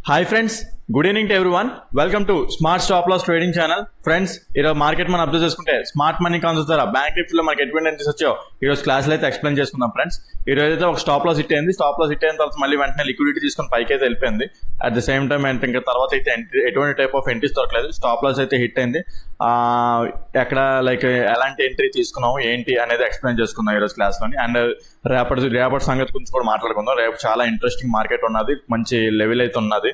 Hi friends, good evening to everyone. Welcome to smart stop loss trading channel. Friends, ఈరోజు market మనం observe చేసుకుంటే smart money concept ద్వారా bank నిఫ్టీలో మనకి ఎటువంటి ఎంట్రీస్ వచ్చాయో ఈరోజు క్లాస్లో అయితే ఎక్స్ప్లెయిన్ చేసుకుందాం. ఫ్రెండ్స్, ఈ రోజు అయితే ఒక స్టాప్ లాస్ హిట్ అయింది. స్టాప్ లాస్ హిట్ అయిన తర్వాత మళ్ళీ వెంటనే లిక్విడిటీ తీసుకొని పైకి అయితే వెళ్ళిపోయింది. అట్ ద సేమ్ టైం ఇంకా తర్వాత అయితే ఎటువంటి టైప్ ఆఫ్ ఎంట్రీస్ దొరకలేదు. స్టాప్ లాస్ అయితే హిట్ అయింది. ఎక్కడ లైక్ ఎలాంటి ఎంట్రీ తీసుకున్నాం ఏంటి అనేది ఎక్స్ప్లెయిన్ చేసుకుందాం ఈరోజు క్లాస్లోని. అండ్ రేపటి సంగతి గురించి కూడా మాట్లాడుకుందాం. రేపు చాలా ఇంట్రెస్టింగ్ మార్కెట్ ఉన్నది, మంచి లెవెల్ అయితే ఉన్నది.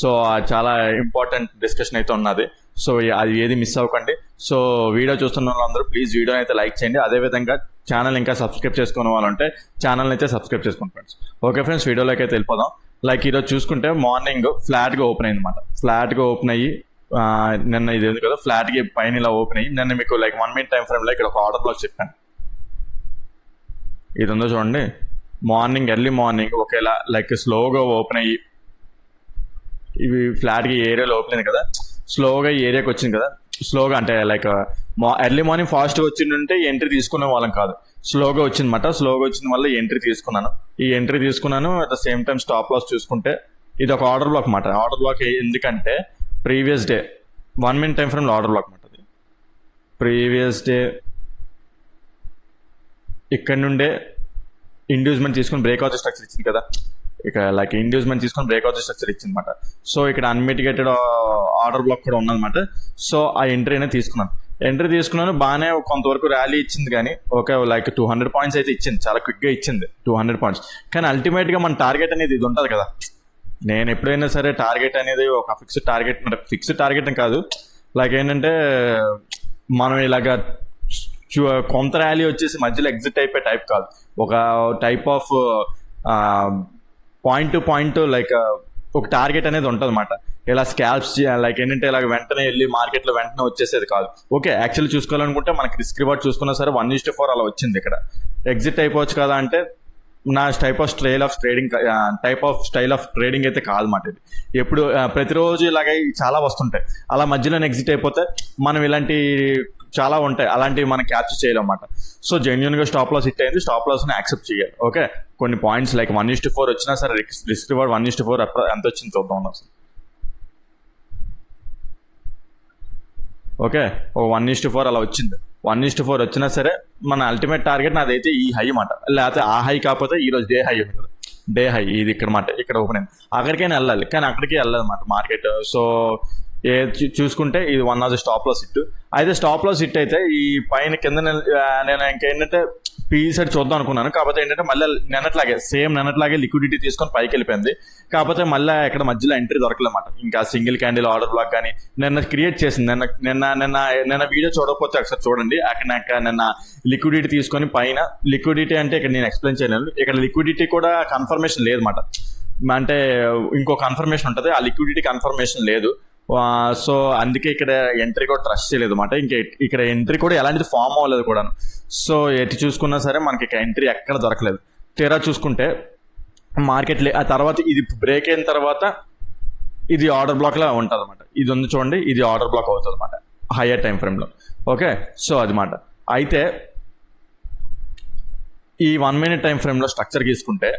సో చాలా ఇంపార్టెంట్ డిస్కషన్ అయితే ఉన్నది. సో అది ఏది మిస్ అవ్వకండి. సో వీడియో చూస్తున్న వాళ్ళందరూ ప్లీజ్ వీడియో అయితే లైక్ చేయండి. అదేవిధంగా ఛానల్ ఇంకా సబ్స్క్రైబ్ చేసుకునే వాళ్ళంటే ఛానల్ అయితే సబ్స్క్రైబ్ చేసుకోండి ఫ్రెండ్స్. ఓకే ఫ్రెండ్స్, వీడియోలోకి అయితే వెళ్ళిపోదాం. లైక్ ఈరోజు చూసుకుంటే మార్నింగ్ ఫ్లాట్గా ఓపెన్ అయింది అనమాట. ఫ్లాట్గా ఓపెన్ అయ్యి నిన్న ఇది ఉంది కదా, ఫ్లాట్గా పైన ఇలా ఓపెన్ అయ్యి నిన్న మీకు లైక్ 1 minute టైం ఫ్రేమ్లో ఇక్కడ ఒక ఆర్డర్ బ్లాక్ చెప్పాను. ఇది ఉందో చూడండి, మార్నింగ్ ఎర్లీ మార్నింగ్ ఒకేలా లైక్ స్లోగా ఓపెన్ అయ్యి ఇవి ఫ్లాట్గా ఏరియాలో ఓపెన్ అయింది కదా, స్లోగా ఈ ఏరియాకి వచ్చింది కదా. స్లోగా అంటే లైక్ ఎర్లీ మార్నింగ్ ఫాస్ట్గా వచ్చిందంటే ఎంట్రీ తీసుకునే వాళ్ళం కాదు, స్లోగా వచ్చిందన్నమాట. స్లోగా వచ్చిన వల్ల ఎంట్రీ తీసుకున్నాను. ఈ ఎంట్రీ తీసుకున్నాను. At the same time stop loss చూసుకుంటే ఇది ఒక ఆర్డర్ బ్లాక్ అన్నమాట. ఆర్డర్ బ్లాక్ ఎందుకంటే ప్రీవియస్ డే 1 minute టైం ఫ్రేమ్లో ఆర్డర్ బ్లాక్ అన్నమాట. అది ప్రీవియస్ డే ఇక్కడ నుండే ఇండ్యూస్మెంట్ తీసుకుని బ్రేక్అవుట్ స్ట్రక్చర్ ఇచ్చింది కదా, ఇక లైక్ ఇండ్యూస్మెంట్ తీసుకొని బ్రేక్అవుట్ స్ట్రక్చర్ ఇచ్చింది అనమాట. సో ఇక్కడ అన్మిటిగేటెడ్ ఆర్డర్ బ్లాక్ కూడా ఉన్నదన్నమాట. సో ఆ ఎంట్రీ అనేది తీసుకున్నాను. బాగానే కొంతవరకు ర్యాలీ ఇచ్చింది, కానీ ఓకే లైక్ 200 points అయితే ఇచ్చింది, చాలా క్విక్గా ఇచ్చింది 200 points. కానీ అల్టిమేట్గా మన టార్గెట్ అనేది ఇది ఉంటుంది కదా. నేను ఎప్పుడైనా సరే టార్గెట్ అనేది ఒక ఫిక్స్డ్ టార్గెట్ కాదు, లైక్ ఏంటంటే మనం ఇలాగ కొంత ర్యాలీ వచ్చేసి మధ్యలో ఎగ్జిట్ అయిపోయే టైప్ కాదు. ఒక type of point to point like ఒక టార్గెట్ అనేది ఉంటుంది అన్నమాట. ఇలా స్కాల్ప్స్ లైక్ ఏంటంటే ఇలా వెంటనే వెళ్ళి మార్కెట్లో వెంటనే వచ్చేసేది కాదు. ఓకే, యాక్చువల్లీ చూసుకోవాలనుకుంటే మనకి రిస్క్ రివార్డ్ చూసుకున్నా సరే 1:4 అలా వచ్చింది. ఇక్కడ ఎగ్జిట్ అయిపోవచ్చు కదా అంటే నా type of style of trading అయితే కాదన్నమాట. ఇది ఎప్పుడు ప్రతిరోజు ఇలాగే చాలా వస్తుంటాయి. అలా మధ్యలోనే ఎగ్జిట్ అయిపోతే మనం ఇలాంటి చాలా ఉంటాయి, అలాంటివి మనం క్యాప్చర్ చేయాలన్నమాట. సో జెన్యున్గా స్టాప్ లాస్ హిట్ అయింది. స్టాప్ లాస్ని యాక్సెప్ట్ చేయాలి. ఓకే, కొన్ని పాయింట్స్ లైక్ 1:4 వచ్చినా సరే రిస్క్ రివార్డ్ 1:4 ఎంత వచ్చింది చూద్దాం అసలు. ఓకే, ఓ 1:4 అలా వచ్చింది. 1:4 వచ్చినా సరే మన అల్టిమేట్ టార్గెట్ నాదైతే ఈ హై మాట, లేకపోతే ఆ హై కాకపోతే ఈరోజు డే హై ఉంది కదా, డే హై ఇది ఇక్కడ మాట, ఇక్కడ ఓపెన్ అయింది. అక్కడికైనా వెళ్ళాలి, కానీ అక్కడికి వెళ్ళదు అన్నమాట మార్కెట్. సో చూసుకుంటే ఇది one of the stop loss hit. అయితే స్టాప్ లాస్ హిట్ అయితే ఈ పైన కింద నేను ఇంకేంటంటే సైడ్ చూద్దాం అనుకున్నాను. కాకపోతే ఏంటంటే మళ్ళీ నిన్నట్లాగే లిక్విడిటీ తీసుకొని పైకి వెళ్ళిపోయింది. కాకపోతే మళ్ళీ ఇక్కడ మధ్యలో ఎంట్రీ దొరకలేమాట. ఇంకా సింగిల్ క్యాండిల్ ఆర్డర్ బ్లాక్ కానీ నిన్న క్రియేట్ చేసింది. నిన్న వీడియో చూడకపోతే ఒకసారి చూడండి. అక్కడ నిన్న లిక్విడిటీ తీసుకొని పైన లిక్విడిటీ అంటే ఇక్కడ నేను ఎక్స్ప్లెయిన్ చేయలేను. ఇక్కడ లిక్విడిటీ కూడా కన్ఫర్మేషన్ లేదన్నమాట. అంటే ఇంకో కన్ఫర్మేషన్ ఉంటుంది, ఆ లిక్విడిటీ కన్ఫర్మేషన్ లేదు. సో అందుకే ఇక్కడ ఎంట్రీ కూడా ట్రస్ట్ చేయలేదు అనమాట. ఇంకా ఇక్కడ ఎంట్రీ కూడా ఎలాంటిది ఫామ్ అవ్వలేదు కూడా. సో ఎటు చూసుకున్నా సరే మనకి ఇక ఎంట్రీ ఎక్కడ దొరకలేదు. తీరా చూసుకుంటే మార్కెట్ ఆ తర్వాత ఇది బ్రేక్ అయిన తర్వాత ఇది ఆర్డర్ బ్లాక్ లా ఉంటుంది అనమాట. ఇది ఉంది చూడండి, ఇది ఆర్డర్ బ్లాక్ అవుతుంది అనమాట హయ్యర్ టైం ఫ్రేమ్లో. ఓకే, సో అది మాట. అయితే ఈ 1 minute టైం ఫ్రేమ్లో స్ట్రక్చర్ తీసుకుంటే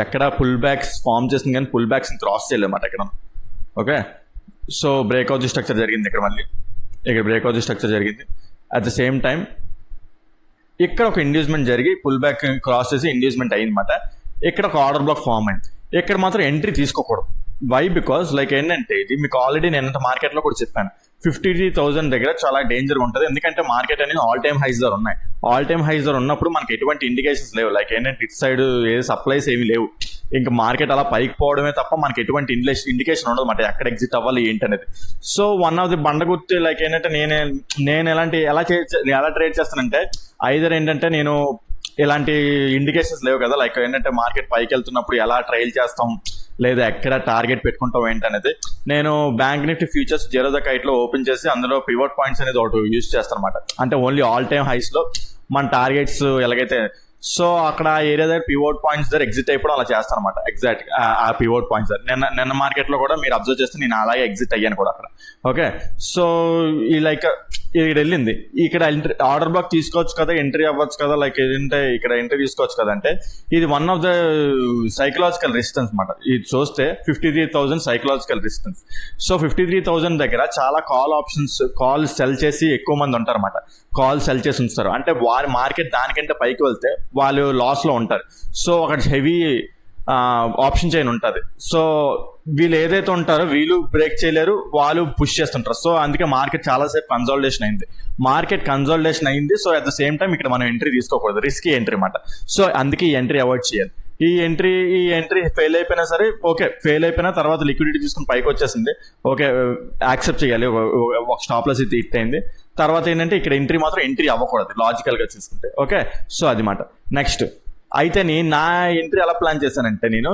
ఎక్కడ పుల్ బ్యాక్స్ ఫామ్ చేసింది, కానీ పుల్ బ్యాక్స్ని క్రాస్ చేయలేమాట ఇక్కడ. ఓకే, సో బ్రేక్అవుట్ స్ట్రక్చర్ జరిగింది. ఇక్కడ బ్రేక్అవుట్ స్ట్రక్చర్ జరిగింది. అట్ ద సేమ్ టైం ఇక్కడ ఒక ఇండ్యూస్మెంట్ జరిగి పుల్ బ్యాక్ క్రాస్ చేసి ఇండ్యూస్మెంట్ అయిందన్నమాట. ఇక్కడ ఒక ఆర్డర్ బ్లాక్ ఫామ్ అయింది. ఇక్కడ మాత్రం ఎంట్రీ తీసుకోకూడదు. వై? బికాజ్ లైక్ ఏంటంటే ఇది మీకు ఆల్రెడీ నేను మార్కెట్లో కూడా చెప్పాను, 50,000 దగ్గర చాలా డేంజర్ ఉంటుంది. ఎందుకంటే మార్కెట్ అనేది ఆల్ టైమ్ హైస్ దగ్గర ఉన్నాయి. ఆల్ టైమ్ హైస్ దగ్గర ఉన్నప్పుడు మనకి ఎటువంటి ఇండికేషన్స్ లేవు. లైక్ ఏంటంటే ఇటు సైడ్ ఏ సప్లైస్ ఏమి లేవు. ఇంకా మార్కెట్ అలా పైకి పోవడమే తప్ప మనకి ఎటువంటి ఇండికేషన్ ఉండదు అన్నమాట, ఎక్కడ ఎగ్జిట్ అవ్వాలి ఏంటి అనేది. సో వన్ ఆఫ్ ది బండగుర్తి లైక్ ఏంటంటే నేను ఎలా ట్రేడ్ చేస్తానంటే ఐదర్ ఏంటంటే నేను ఇలాంటి ఇండికేషన్స్ లేవు కదా, లైక్ ఏంటంటే మార్కెట్ పైకి వెళ్తున్నప్పుడు ఎలా ట్రైల్ చేస్తాం లేదా ఎక్కడ టార్గెట్ పెట్టుకుంటాం ఏంటనేది నేను bank Nifty futures 0 the Kite లో ఓపెన్ చేసి అందులో పివట్ పాయింట్స్ అనేది ఒకటి యూజ్ చేస్తాను అనమాట. అంటే ఓన్లీ ఆల్ టైమ్ హైస్ లో మన టార్గెట్స్ ఎలాగైతే సో అక్కడ ఆ ఏరియా దగ్గర పివోట్ పాయింట్స్ దగ్గర ఎగ్జిట్ అయిపోవడం అలా చేస్తాను అనమాట. ఎగ్జాక్ట్ ఆ పివోట్ పాయింట్స్ దగ్గర నిన్న మార్కెట్లో కూడా మీరు అబ్జర్వ్ చేస్తే నేను అలాగే ఎగ్జిట్ అయ్యాను కూడా అక్కడ. ఓకే, సో ఈ లైక్ ఇక్కడ వెళ్ళింది, ఇక్కడ ఆర్డర్ బ్లాక్ తీసుకోవచ్చు కదా, ఎంట్రీ అవ్వచ్చు కదా, లైక్ ఏంటంటే ఇక్కడ ఎంట్రీ తీసుకోవచ్చు కదా అంటే ఇది one of the psychological resistance అనమాట. ఇది చూస్తే 53,000 సైకలాజికల్ రెసిస్టెన్స్. సో 53,000 దగ్గర చాలా కాల్ ఆప్షన్స్, కాల్ సెల్ చేసి ఎక్కువ మంది ఉంటారు అనమాట. కాల్ సెల్ చేసి ఉంచుతారు అంటే వారి మార్కెట్ దానికంటే పైకి వెళ్తే వాళ్ళు లాస్లో ఉంటారు. సో అక్కడ హెవీ ఆప్షన్ చైన్ ఉంటుంది. సో వీళ్ళు ఏదైతే ఉంటారో వీళ్ళు బ్రేక్ చేయలేరు, వాళ్ళు పుష్ చేస్తుంటారు. సో అందుకే మార్కెట్ చాలాసేపు కన్సాలిడేషన్ అయింది. So at the same time ఇక్కడ మనం ఎంట్రీ తీసుకోకూడదు, రిస్కీ ఎంట్రీ అనమాట. సో అందుకే ఈ ఎంట్రీ అవాయిడ్ చేయాలి. ఈ ఎంట్రీ ఫెయిల్ అయిపోయినా సరే ఓకే, ఫెయిల్ అయిపోయినా తర్వాత లిక్విడిటీ తీసుకుని పైకి వచ్చేసింది, ఓకే యాక్సెప్ట్ చేయాలి. ఒక స్టాప్ లాస్ ఇది హిట్ అయింది. తర్వాత ఏంటంటే ఇక్కడ ఎంట్రీ మాత్రం ఎంట్రీ అవ్వకూడదు లాజికల్గా చూసుకుంటే. ఓకే, సో అది మాట. నెక్స్ట్ అయితే నా ఎంట్రీ ఎలా ప్లాన్ చేశానంటే నేను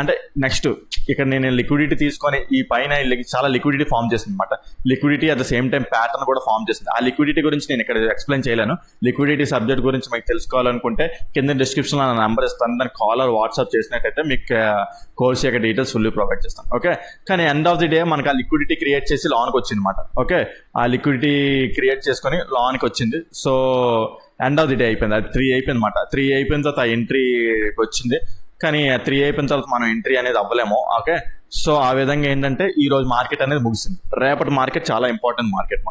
అంటే నెక్స్ట్ ఇక్కడ నేను లిక్విడిటీ తీసుకొని ఈ పైన చాలా లిక్విడిటీ ఫామ్ చేసింది అనమాట. Liquidity at the same time pattern కూడా ఫామ్ చేసింది. ఆ లిక్విడిటీ గురించి నేను ఇక్కడ ఎక్స్ప్లెయిన్ చేయలేను. లిక్విడిటీ సబ్జెక్ట్ గురించి మీకు తెలుసుకోవాలనుకుంటే కింద డిస్క్రిప్షన్లో నా నెంబర్ ఇస్తాను, దానికి కాల్ ఆర్ వాట్సాప్ చేసినట్టయితే మీకు కోర్స్ యొక్క డీటెయిల్స్ ఫుల్లీ ప్రొవైడ్ చేస్తాను. ఓకే, కానీ ఎండ్ ఆఫ్ ది డే మనకు ఆ లిక్విడిటీ క్రియేట్ చేసి లాన్కి వచ్చింది అనమాట. ఓకే, ఆ లిక్విడిటీ క్రియేట్ చేసుకొని లాన్కి వచ్చింది. So end of the day అయిపోయింది, అది 3 అయిపోయింది అనమాట. 3 అయిపోయిన తర్వాత ఆ ఎంట్రీకి వచ్చింది, కానీ 3 అయిపోయిన తర్వాత మనం ఎంట్రీ అనేది అవ్వలేము. ఓకే, సో ఆ విధంగా ఏంటంటే ఈ రోజు మార్కెట్ అనేది ముగిసింది. రేపటి మార్కెట్ చాలా ఇంపార్టెంట్ మార్కెట్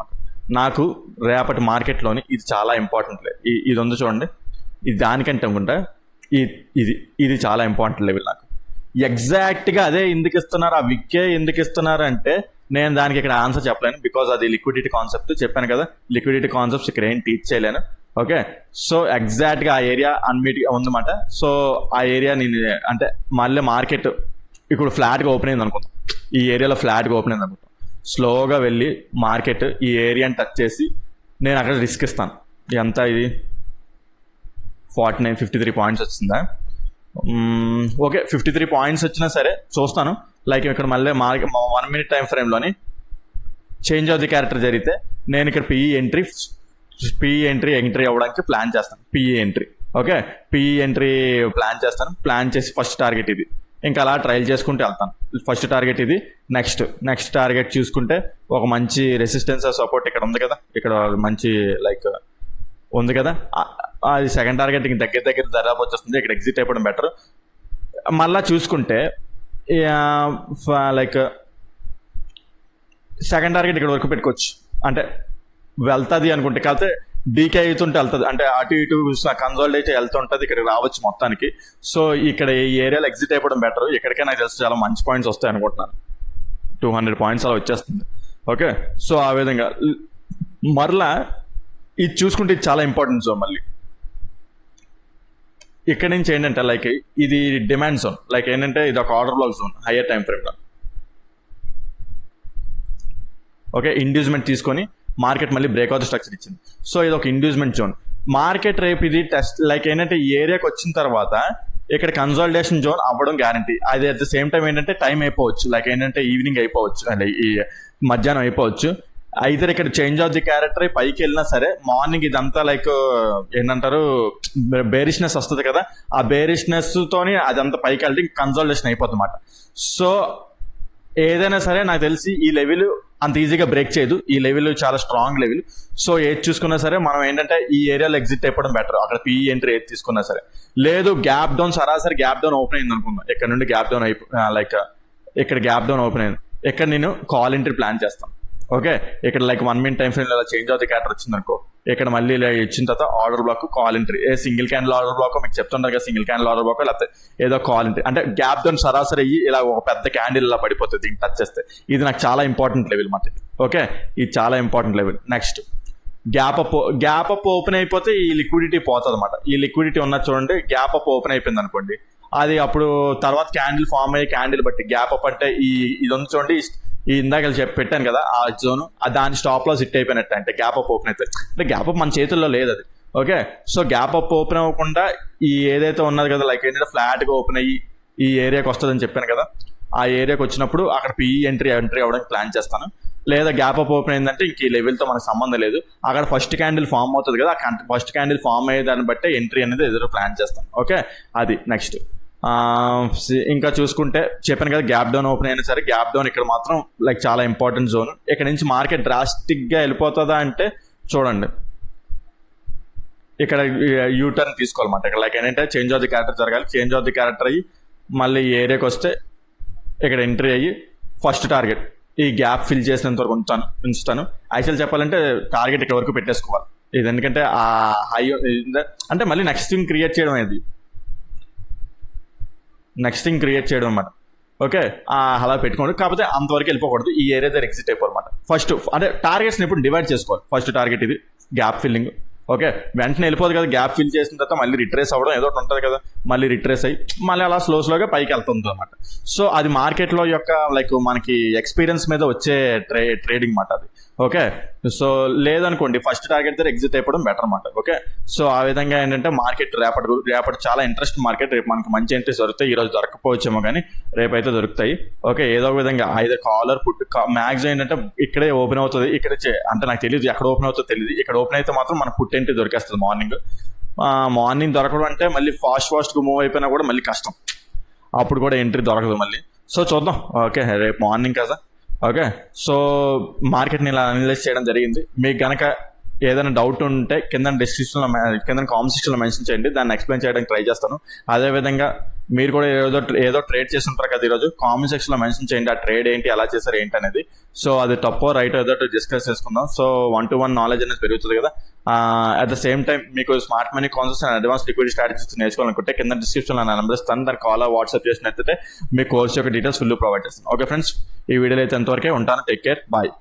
నాకు రేపటి మార్కెట్లోని ఇది చాలా ఇంపార్టెంట్. ఇది ఉంది చూడండి, ఇది దానికంటే అనుకుంటా ఇది చాలా ఇంపార్టెంట్ లెవెల్ నాకు. ఎగ్జాక్ట్గా అదే ఎందుకు ఇస్తున్నారు, ఆ విక్కే ఎందుకు ఇస్తున్నారు అంటే నేను దానికి ఇక్కడ ఆన్సర్ చెప్పలేను, బికాజ్ అది లిక్విడిటీ కాన్సెప్ట్ చెప్పాను కదా. లిక్విడిటీ కాన్సెప్ట్స్ ఇక్కడ ఏం టీచ్ చేయలేను. ఓకే, సో ఎగ్జాక్ట్గా ఆ ఏరియా అన్మీట్గా ఉందన్నమాట. సో ఆ ఏరియా నేను అంటే మళ్ళీ మార్కెట్ ఇప్పుడు ఫ్లాట్గా ఓపెన్ అయింది అనుకుంటాం, ఈ ఏరియాలో ఫ్లాట్గా ఓపెన్ అయింది అనుకుంటాం. స్లోగా వెళ్ళి మార్కెట్ ఈ ఏరియాని టచ్ చేసి నేను అక్కడ రిస్క్ ఇస్తాను. ఎంత ఇది 53 పాయింట్స్ వచ్చిందా? ఓకే, 53 పాయింట్స్ వచ్చినా సరే చూస్తాను. లైక్ ఇక్కడ మళ్ళీ 1 minute టైం ఫ్రేమ్లోని చేంజ్ ఆఫ్ ది క్యారెక్టర్ జరిగితే నేను ఇక్కడ పిఈ ఎంట్రీ అవ్వడానికి ప్లాన్ చేస్తాను. PE entry okay, PE entry plan చేసి ఫస్ట్ టార్గెట్ ఇది, ఇంకా అలా ట్రయల్ చేసుకుంటూ వెళ్తాను. ఫస్ట్ టార్గెట్ ఇది, నెక్స్ట్ టార్గెట్ చూసుకుంటే ఒక మంచి రెసిస్టెన్స్ సపోర్ట్ ఇక్కడ ఉంది కదా, ఇక్కడ మంచి లైక్ ఉంది కదా, అది సెకండ్ టార్గెట్ ఇంక దగ్గర దాదాపు వచ్చేస్తుంది. ఇక్కడ ఎగ్జిట్ అయిపోవడం బెటర్. మళ్ళీ చూసుకుంటే లైక్ సెకండ్ టార్గెట్ ఇక్కడ వరకు పెట్టుకోవచ్చు, అంటే వెళ్తుంది అనుకుంటే. కాకపోతే డీకే అవుతుంటే వెళ్తుంది, అంటే అటు ఇటు కన్సాలిడేట్ వెళ్తుంటుంది, ఇక్కడ రావచ్చు మొత్తానికి. సో ఇక్కడ ఈ ఏరియాలో ఎగ్జిట్ అయిపోవడం బెటర్. ఇక్కడికే నాకు తెలుసు చాలా మంచి పాయింట్స్ వస్తాయి అనుకుంటున్నాను, 200 పాయింట్స్ అలా వచ్చేస్తుంది. ఓకే, సో ఆ విధంగా మరలా ఇది చూసుకుంటే ఇది చాలా ఇంపార్టెంట్ జోన్. మళ్ళీ ఇక్కడ నుంచి ఏంటంటే లైక్ ఇది డిమాండ్ జోన్, లైక్ ఏంటంటే ఇది ఒక order black zone higher time ఫ్రేమ్లో. ఓకే, ఇండ్యూస్మెంట్ తీసుకొని మార్కెట్ మళ్ళీ బ్రేక్అవుట్ స్ట్రక్చర్ ఇచ్చింది. సో ఇది ఒక ఇండ్యూస్మెంట్ జోన్. మార్కెట్ రేపు ఇది టెస్ట్ లైక్ ఏంటంటే ఈ ఏరియాకి వచ్చిన తర్వాత ఇక్కడ కన్సాలిడేషన్ జోన్ అవ్వడం గ్యారంటీ. అది అట్ ద సేమ్ టైం ఏంటంటే టైం అయిపోవచ్చు, లైక్ ఏంటంటే ఈవినింగ్ అయిపోవచ్చు, అంటే ఈ మధ్యాహ్నం అయిపోవచ్చు. అయితే ఇక్కడ చేంజ్ ఆఫ్ ది క్యారెక్టర్ పైకి వెళ్ళినా సరే మార్నింగ్ ఇదంతా లైక్ ఏంటంటారు బేరిష్నెస్ వస్తుంది కదా, ఆ బేరిష్నెస్ తోని అదంతా పైకి వెళ్తే కన్సాలిడేషన్ అయిపోతుంది అన్నమాట. సో ఏదైనా సరే నాకు తెలిసి ఈ లెవెల్ అంత ఈజీగా బ్రేక్ చేయదు, ఈ లెవెల్ చాలా స్ట్రాంగ్ లెవెల్. సో ఏది చూసుకున్నా సరే మనం ఏంటంటే ఈ ఏరియాలో ఎగ్జిట్ అయిపోవడం బెటర్. అక్కడ పిఈ ఎంట్రీ ఏది తీసుకున్నా సరే. లేదు గ్యాప్ డౌన్, సరాసరి గ్యాప్ డౌన్ ఓపెన్ అయింది అనుకున్నా, ఇక్కడ నుండి గ్యాప్ డౌన్ లైక్ ఇక్కడ గ్యాప్ డౌన్ ఓపెన్ అయింది, ఇక్కడ నేను కాల్ ఎంట్రీ ప్లాన్ చేస్తాను. ఓకే, ఇక్కడ like 1 minute time frame change of the character వచ్చింది అనుకో, ఇక్కడ మళ్ళీ ఇలా ఇచ్చిన తర్వాత order black call entry, single candle order black మీకు చెప్తుంటారు కదా, సింగిల్ క్యాండిల్ ఆర్డర్ బ్లాక్ లేకపోతే ఏదో కాల్ ఎంట్రీ, అంటే గ్యాప్ డౌన్ సరాసరి అయ్యి ఇలా ఒక పెద్ద క్యాండిల్ ఇలా పడిపోతుంది దీన్ని టచ్ చేస్తే. ఇది నాకు చాలా ఇంపార్టెంట్ లెవెల్ మాట. ఓకే, ఇది చాలా important level. Next gap up open అయిపోతే ఈ లిక్విడిటీ పోతుంది అనమాట. ఈ లిక్విడిటీ ఉన్నది చూడండి, గ్యాప్ అప్ ఓపెన్ అయిపోయింది అనుకోండి, అది అప్పుడు తర్వాత క్యాండిల్ ఫామ్ అయ్యే క్యాండిల్ బట్టి గ్యాప్ అప్ అంటే ఇది ఉంది చూడండి, ఈ ఇందాక పెట్టాను కదా ఆ జోన్, దాని స్టాప్ లాస్ హిట్ అయిపోయినట్టు, అంటే గ్యాప్ అప్ ఓపెన్ అవుతుంది. అంటే గ్యాప్ అప్ మన చేతుల్లో లేదు అది. Okay, so gap up open అవ్వకుండా ఈ ఏదైతే ఉన్నది కదా లైక్ ఏంటంటే ఫ్లాట్గా ఓపెన్ అయ్యి ఈ ఏరియాకి వస్తుందని చెప్పాను కదా, ఆ ఏరియాకి వచ్చినప్పుడు అక్కడ పిఈ ఎంట్రీ అవ్వడానికి ప్లాన్ చేస్తాను. లేదా గ్యాప్ అప్ ఓపెన్ అయిందంటే ఇంక ఈ లెవెల్తో మనకు సంబంధం లేదు. అక్కడ ఫస్ట్ క్యాండిల్ ఫామ్ అవుతుంది కదా, ఆ ఫస్ట్ క్యాండిల్ ఫామ్ అయ్యే దాన్ని బట్టే ఎంట్రీ అనేది ఎదురు ప్లాన్ చేస్తాం. ఓకే, అది నెక్స్ట్. ఇంకా చూసుకుంటే చెప్పాను కదా, గ్యాప్ డౌన్ ఓపెన్ అయినా సరే గ్యాప్ డౌన్ ఇక్కడ మాత్రం లైక్ చాలా ఇంపార్టెంట్ జోన్. ఇక్కడ నుంచి మార్కెట్ డ్రాస్టిక్గా వెళ్ళిపోతుందా అంటే చూడండి, ఇక్కడ యూటర్న్ తీసుకోవాలన్నమాట. ఇక్కడ లైక్ ఏంటంటే చేంజ్ ఆఫ్ ది క్యారెక్టర్ జరగాలి. చేంజ్ ఆఫ్ ది క్యారెక్టర్ అయ్యి మళ్ళీ ఈ ఏరియాకి వస్తే ఇక్కడ ఎంట్రీ అయ్యి ఫస్ట్ టార్గెట్ ఈ గ్యాప్ ఫిల్ చేసినంత వరకు ఉంచుతాను. యాక్చువల్ చెప్పాలంటే టార్గెట్ ఇక్కడ వరకు పెట్టేసుకోవాలి. ఇది ఎందుకంటే ఆ హై అంటే మళ్ళీ నెక్స్ట్ థింగ్ క్రియేట్ చేయడం అనేది, నెక్స్ట్ థింగ్ క్రియేట్ చేయడం అన్నమాట. ఓకే, అలా పెట్టుకోండి. కాకపోతే అంతవరకు వెళ్ళిపోకూడదు, ఈ ఏరియా దగ్గర ఎగ్జిట్ అయిపోవాలన్నమాట. ఫస్ట్ అంటే టార్గెట్స్ని ఇప్పుడు డివైడ్ చేసుకోవాలి. ఫస్ట్ టార్గెట్ ఇది గ్యాప్ ఫిల్లింగ్. ఓకే, వెంటనే వెళ్ళిపోదు కదా, గ్యాప్ ఫిల్ చేసిన తర్వాత మళ్ళీ రిట్రేస్ అవ్వడం ఏదో ఒకటి ఉంటుంది కదా, మళ్ళీ రిట్రేస్ అయ్యి మళ్ళీ అలా స్లోగా పైకి వెళ్తుంది అనమాట. సో అది మార్కెట్లో యొక్క లైక్ మనకి ఎక్స్పీరియన్స్ మీద వచ్చే ట్రేడింగ్ మాట అది. ఓకే, లేదనుకోండి ఫస్ట్ టార్గెట్ దగ్గర ఎగ్జిట్ అయిపోవడం బెటర్ అనమాట. ఓకే, ఆ విధంగా ఏంటంటే మార్కెట్ రేపటి చాలా ఇంట్రెస్ట్ మార్కెట్. రేపు మనకు మంచి ఎంట్రీస్ దొరుకుతాయి. ఈ రోజు దొరకపోవచ్చేమో కానీ రేపైతే దొరుకుతాయి. ఓకే, ఏదో ఒక విధంగా ఐదర్ కాలర్ పుట్ మ్యాక్సిమం ఏంటంటే ఇక్కడే ఓపెన్ అవుతుంది. అంటే నాకు తెలియదు ఎక్కడ ఓపెన్ అవుతుందో తెలియదు. ఇక్కడ ఓపెన్ అయితే మాత్రం మన పుట్ ఎంట్రీ దొరికేస్తుంది మార్నింగ్ దొరకడం అంటే మళ్ళీ ఫాస్ట్గా మూవ్ అయిపోయినా కూడా మళ్ళీ కష్టం, అప్పుడు కూడా ఎంట్రీ దొరకదు మళ్ళీ. సో చూద్దాం. ఓకే, రేపు మార్నింగ్ కదా. ఓకే, మార్కెట్ని ఇలా అనలైజ్ చేయడం జరిగింది. మీకు కనుక ఏదైనా డౌట్ ఉంటే కింద కామెంట్ సెక్షన్లో మెన్షన్ చేయండి, దాన్ని ఎక్స్ప్లెయిన్ చేయడానికి ట్రై చేస్తాను. అదేవిధంగా మీరు కూడా ఏదో ట్రేడ్ చేసి ఉంటారు కదా ఈరోజు, కామెంట్ సెక్షన్లో మెన్షన్ చేయండి ఆ ట్రేడ్ ఏంటి, ఎలా చేశారు ఏంటి అనేది. సో అది తప్పో రైట్ ఏదో డిస్కస్ చేసుకుందాం. సో 1-to-1 నాలెడ్జ్ అనేది పెరుగుతుంది కదా. అట్ ద సేమ్ టైం మీకు smart money concepts and advance liquidity strategies నేర్చుకోవాలనుకుంటే కింద డిస్క్రిప్షన్లో నా నెంబర్ ఇస్తాను, దాన్ని కాల్ వాట్సాప్ చేసినట్లయితే మీ కోర్స్ యొక్క డీటెయిల్స్ ఫుల్ ప్రొవైడ్ చేస్తాను. ఓకే ఫ్రెండ్స్, ఈ వీడియోలో అయితే ఎంతవరకే ఉంటాను. Take care, bye.